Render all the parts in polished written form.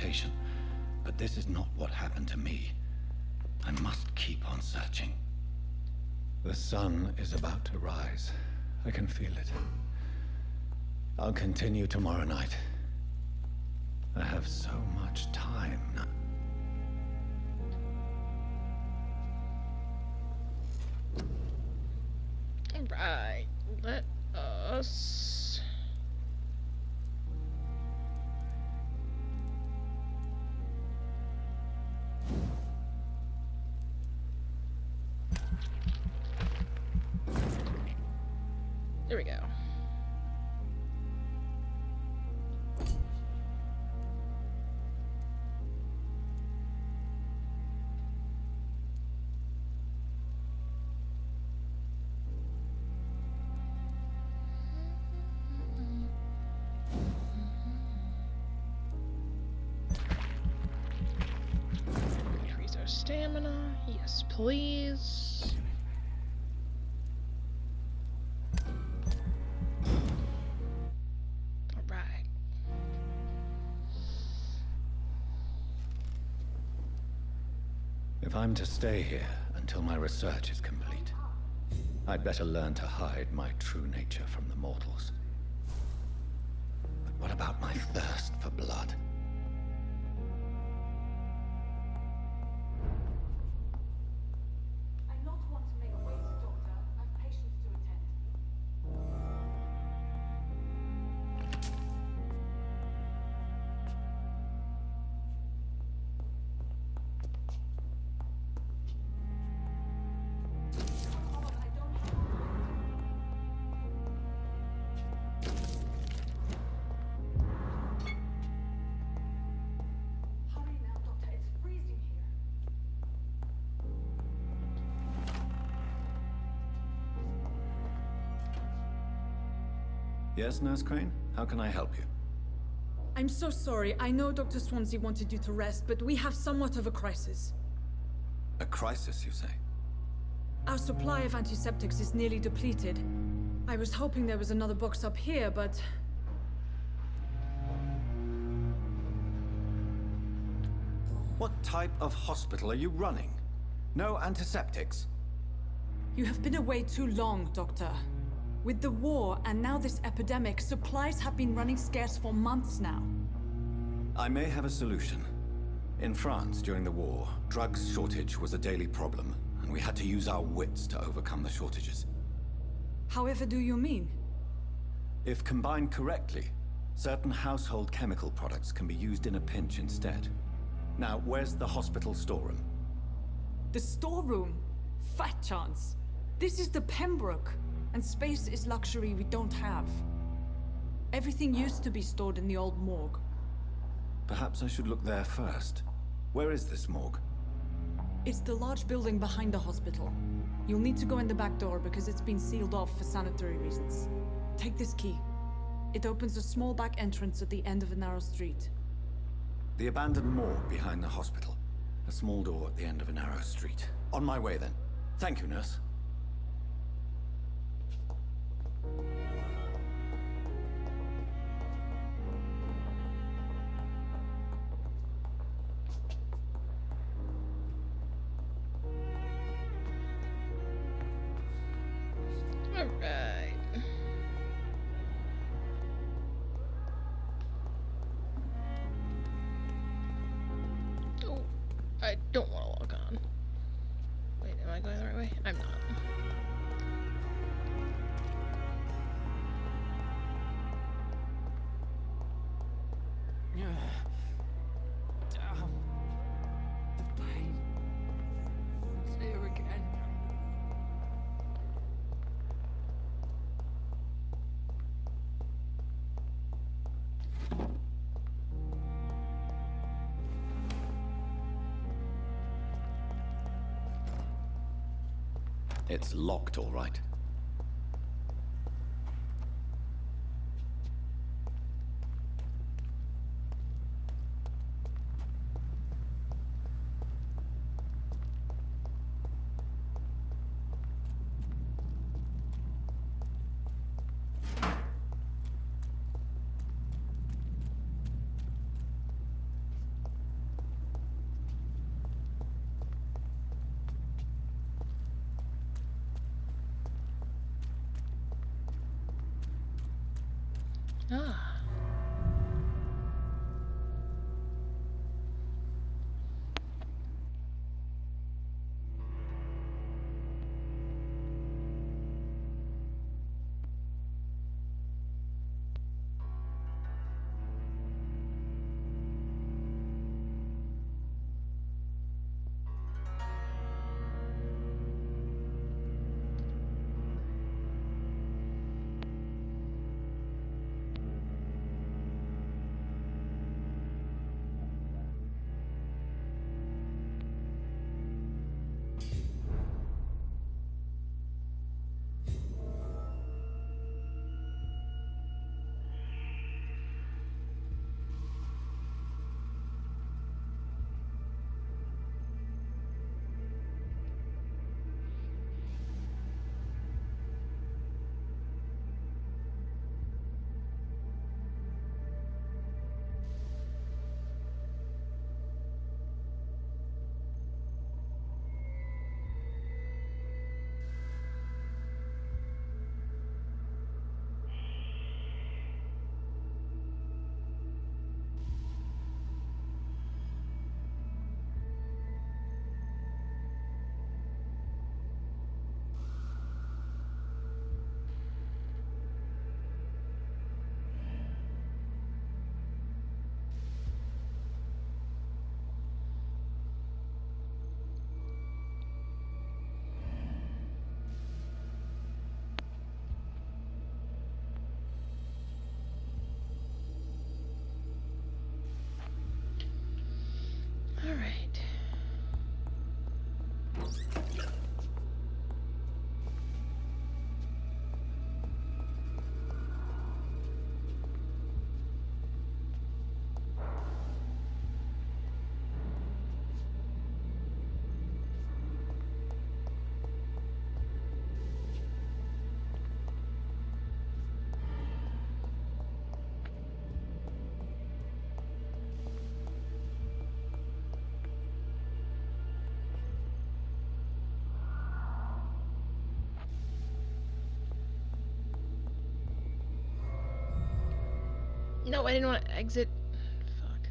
location, but this is not what happened to me. I must keep on searching. The sun is about to rise. I can feel it. I'll continue tomorrow night. I have so much time now. Alright, let us... There we go. Increase our stamina. Yes, please. If I'm to stay here until my research is complete, I'd better learn to hide my true nature from the mortals. But what about my thirst for blood? I'm not one to make waves, Doctor. I've patients to attend. Hurry now, Doctor. It's freezing here. Yes, Nurse Crane? How can I help you? I'm so sorry. I know Dr. Swansea wanted you to rest, but we have somewhat of a crisis. A crisis, you say? Our supply of antiseptics is nearly depleted. I was hoping there was another box up here, but... What type of hospital are you running? No antiseptics? You have been away too long, Doctor. With the war and now this epidemic, supplies have been running scarce for months now. I may have a solution. In France, during the war, drugs shortage was a daily problem, and we had to use our wits to overcome the shortages. However do you mean? If combined correctly, certain household chemical products can be used in a pinch instead. Now, where's the hospital storeroom? The storeroom? Fat chance. This is the Pembroke, and space is luxury we don't have. Everything used to be stored in the old morgue. Perhaps I should look there first. Where is this morgue? It's the large building behind the hospital. You'll need to go in the back door because it's been sealed off for sanitary reasons. Take this key. It opens a small back entrance at the end of a narrow street. The abandoned morgue behind the hospital. A small door at the end of a narrow street. On my way then. Thank you, nurse. Alright. Oh, I don't want to log on. Wait, am I going the right way? I'm not. Damn. The pain. It's here again. It's locked, all right. All right. No, I didn't want to exit. Fuck.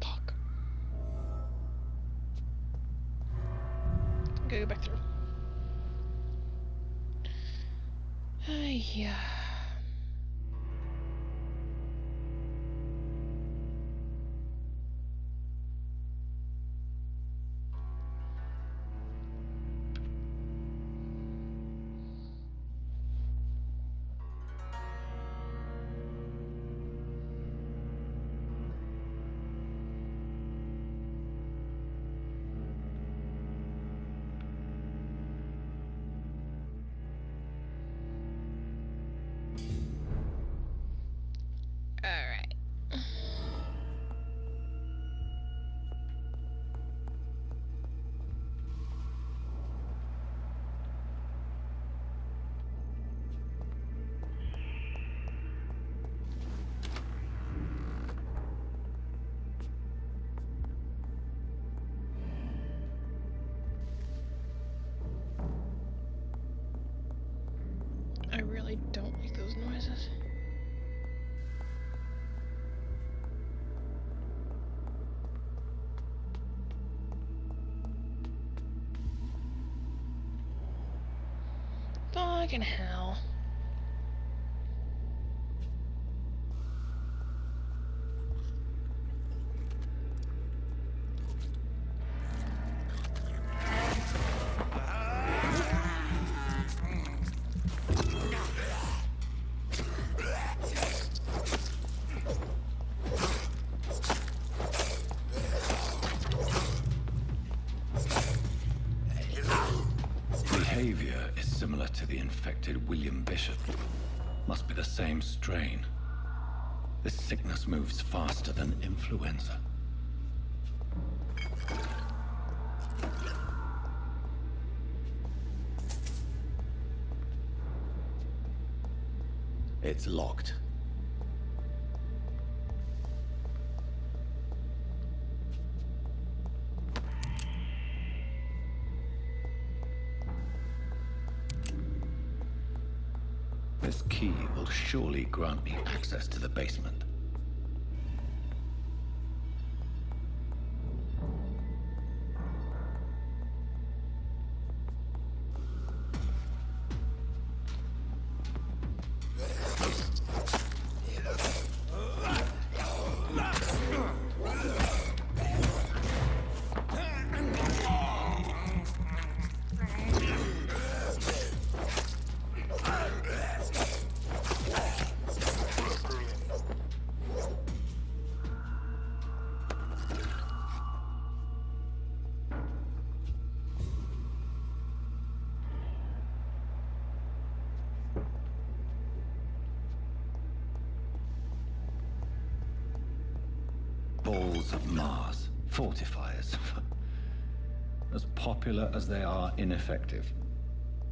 Fuck. Gotta go back through. Yeah. Alright. I really don't like those noises. Fucking hell. Behavior is similar to the infected William Bishop. Must be the same strain. This sickness moves faster than influenza. It's locked. This key will surely grant me access to the basement. Balls of Mars, fortifiers. As popular as they are ineffective.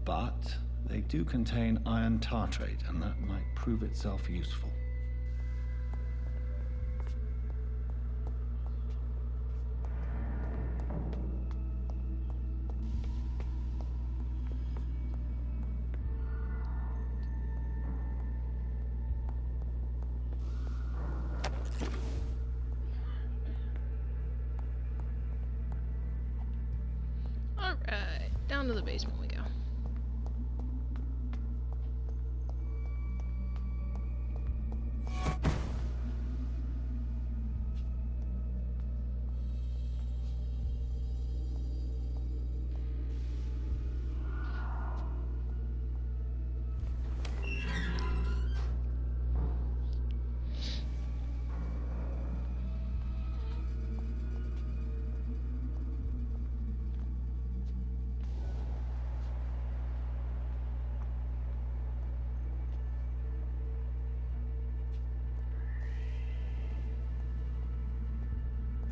But they do contain iron tartrate, and that might prove itself useful. down to the basement we go.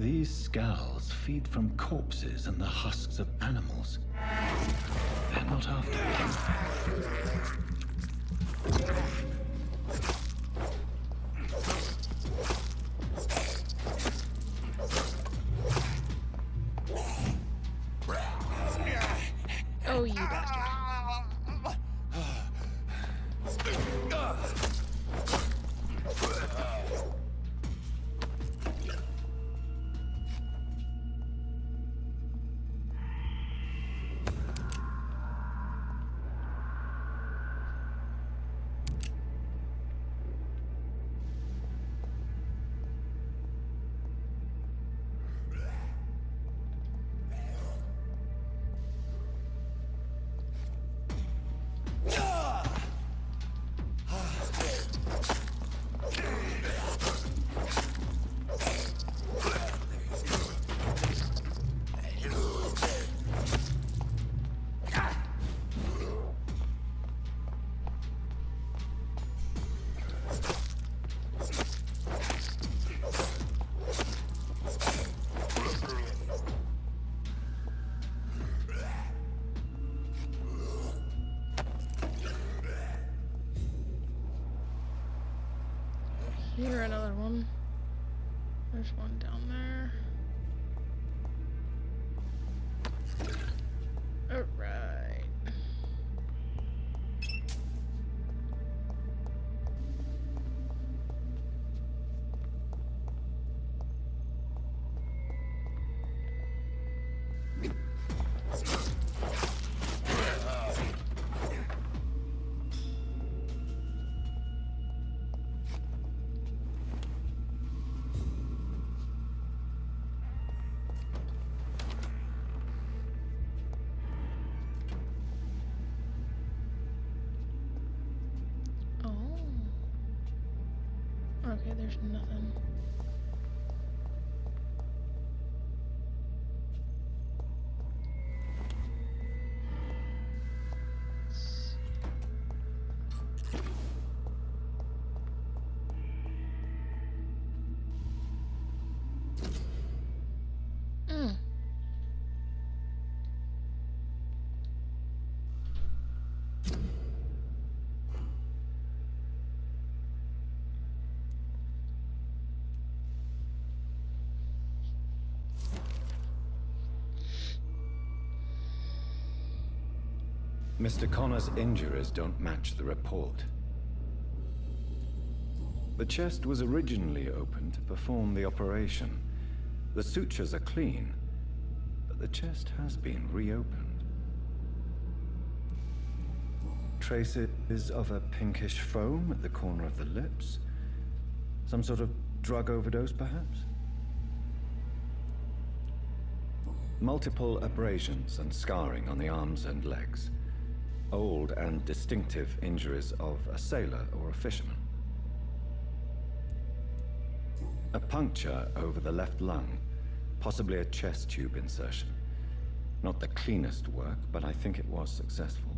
These scowls feed from corpses and the husks of animals. They're not after me. Oh, you bastard. Here, another one. There's one down there. Alright. Okay, there's nothing. Mr. Connor's injuries don't match the report. The chest was originally opened to perform the operation. The sutures are clean, but the chest has been reopened. Traces of a pinkish foam at the corner of the lips. Some sort of drug overdose, perhaps? Multiple abrasions and scarring on the arms and legs. Old and distinctive injuries of a sailor or a fisherman. A puncture over the left lung, possibly a chest tube insertion. Not the cleanest work, but I think it was successful.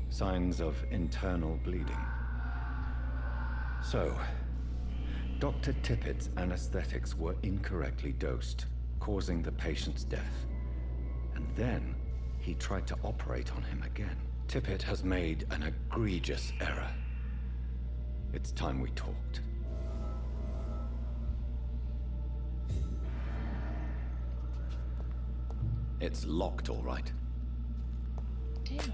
Signs of internal bleeding. So, Dr. Tippett's anesthetics were incorrectly dosed, causing the patient's death. And then, he tried to operate on him again. Tippett has made an egregious error. It's time we talked. It's locked, all right. Damn.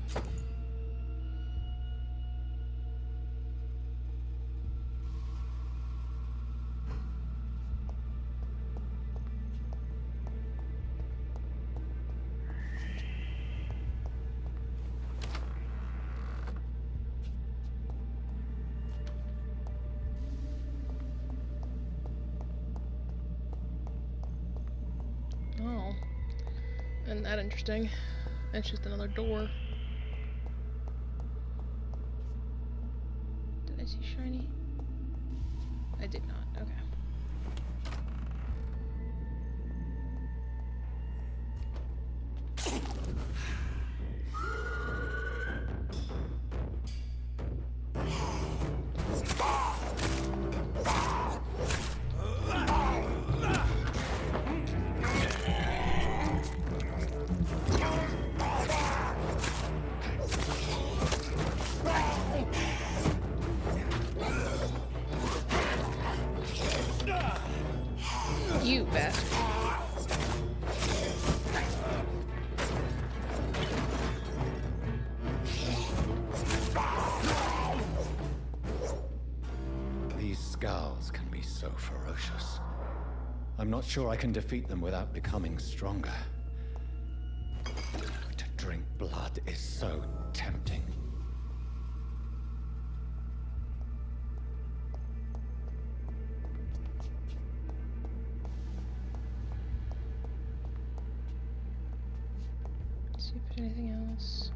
Isn't that interesting? It's just another door. Did I see shiny? I did not. Okay. You bastard. These scowls can be so ferocious. I'm not sure I can defeat them without becoming stronger. To drink blood is so tempting. See if there's anything else.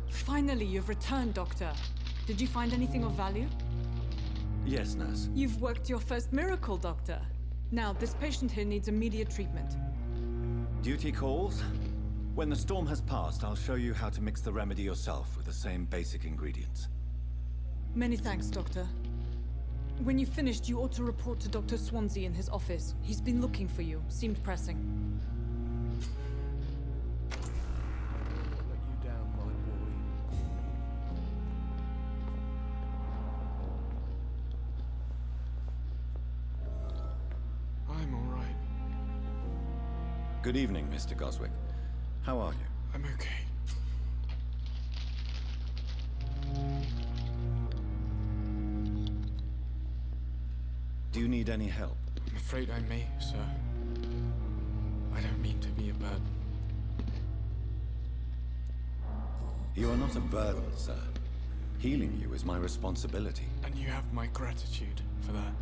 Finally, you've returned, Doctor. Did you find anything of value? Yes, nurse. You've worked your first miracle, Doctor. Now, this patient here needs immediate treatment. Duty calls. When the storm has passed, I'll show you how to mix the remedy yourself with the same basic ingredients. Many thanks, Doctor. When you finished, you ought to report to Dr. Swansea in his office. He's been looking for you. Seemed pressing. Let you down, my boy. I'm all right. Good evening, Mr. Goswick. How are you? I'm okay. Do you need any help? I'm afraid I may, sir. I don't mean to be a burden. You are not a burden, sir. Healing you is my responsibility. And you have my gratitude for that.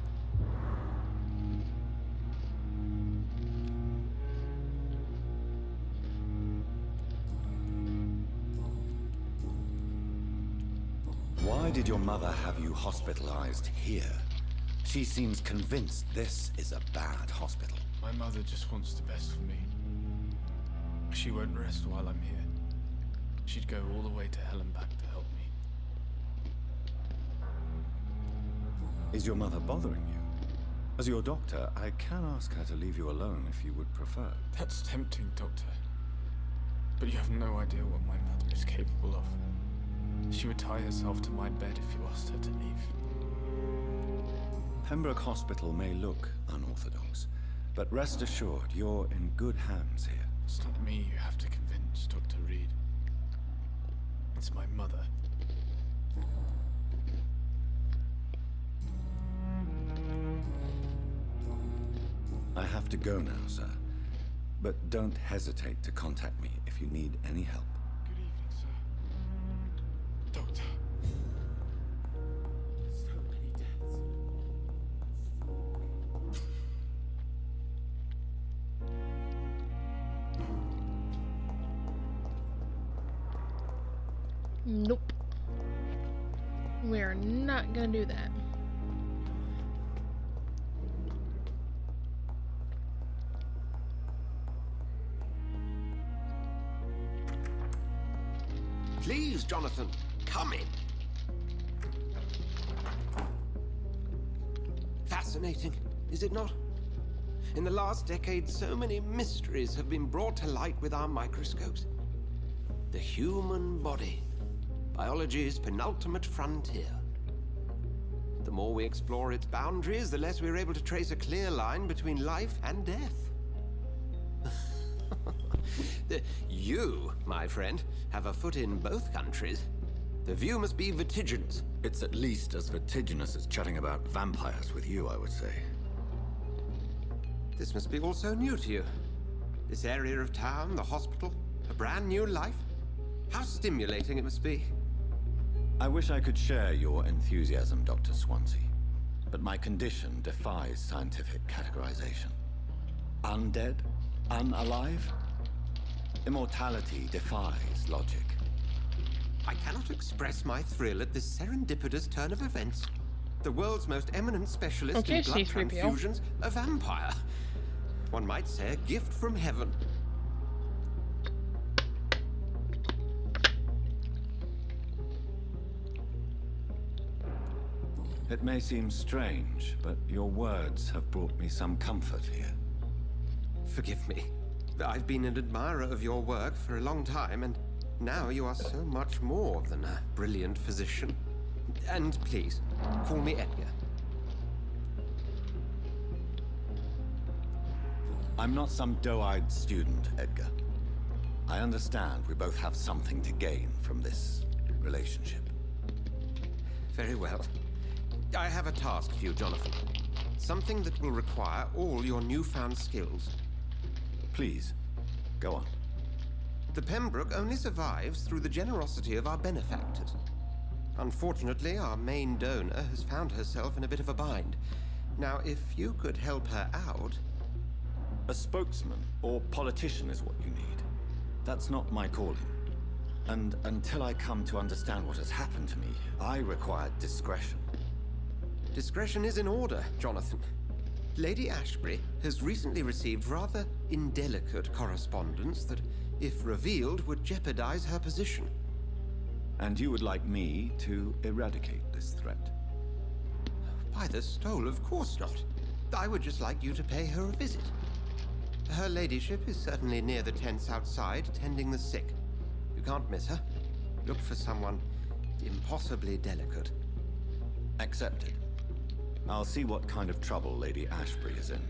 Why did your mother have you hospitalized here? She seems convinced this is a bad hospital. My mother just wants the best for me. She won't rest while I'm here. She'd go all the way to hell and back to help me. Is your mother bothering you? As your doctor, I can ask her to leave you alone if you would prefer. That's tempting, Doctor. But you have no idea what my mother is capable of. She would tie herself to my bed if you asked her to leave. Pembroke Hospital may look unorthodox, but rest assured, you're in good hands here. It's not me you have to convince, Dr. Reed. It's my mother. I have to go now, sir. But don't hesitate to contact me if you need any help. Good evening, sir. Doctor. So many deaths. Nope. We're not gonna do that. Please, Jonathan, come in. Fascinating, is it not? In the last decade, so many mysteries have been brought to light with our microscopes. The human body, biology's penultimate frontier. The more we explore its boundaries, the less we're able to trace a clear line between life and death. You, my friend, have a foot in both countries. The view must be vertiginous. It's at least as vertiginous as chatting about vampires with you, I would say. This must be all so new to you. This area of town, the hospital, a brand new life. How stimulating it must be. I wish I could share your enthusiasm, Dr. Swansea, but my condition defies scientific categorization. Undead? Unalive? Immortality defies logic. I cannot express my thrill at this serendipitous turn of events. The world's most eminent specialist Okay, in blood C-3PO. transfusions, a vampire. One might say a gift from heaven. It may seem strange, but your words have brought me some comfort here. Forgive me. I've been an admirer of your work for a long time, and now you are so much more than a brilliant physician. And please, call me Edgar. I'm not some doe-eyed student, Edgar. I understand we both have something to gain from this relationship. Very well. I have a task for you, Jonathan. Something that will require all your newfound skills. Please, go on. The Pembroke only survives through the generosity of our benefactors. Unfortunately, our main donor has found herself in a bit of a bind. Now, if you could help her out... A spokesman or politician is what you need. That's not my calling. And until I come to understand what has happened to me, I require discretion. Discretion is in order, Jonathan. Lady Ashbury has recently received rather indelicate correspondence that, if revealed, would jeopardize her position. And you would like me to eradicate this threat? By the stole, of course not. I would just like you to pay her a visit. Her ladyship is certainly near the tents outside, tending the sick. You can't miss her. Look for someone impossibly delicate. Accepted. I'll see what kind of trouble Lady Ashbury is in.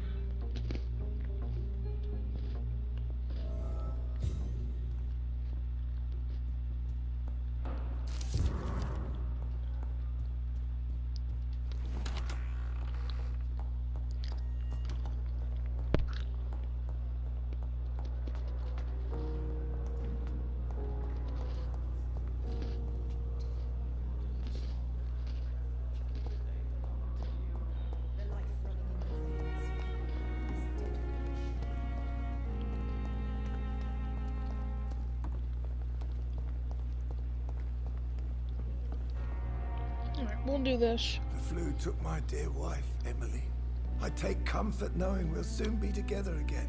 Alright, we'll do this. The flu took my dear wife, Emily. I take comfort knowing we'll soon be together again.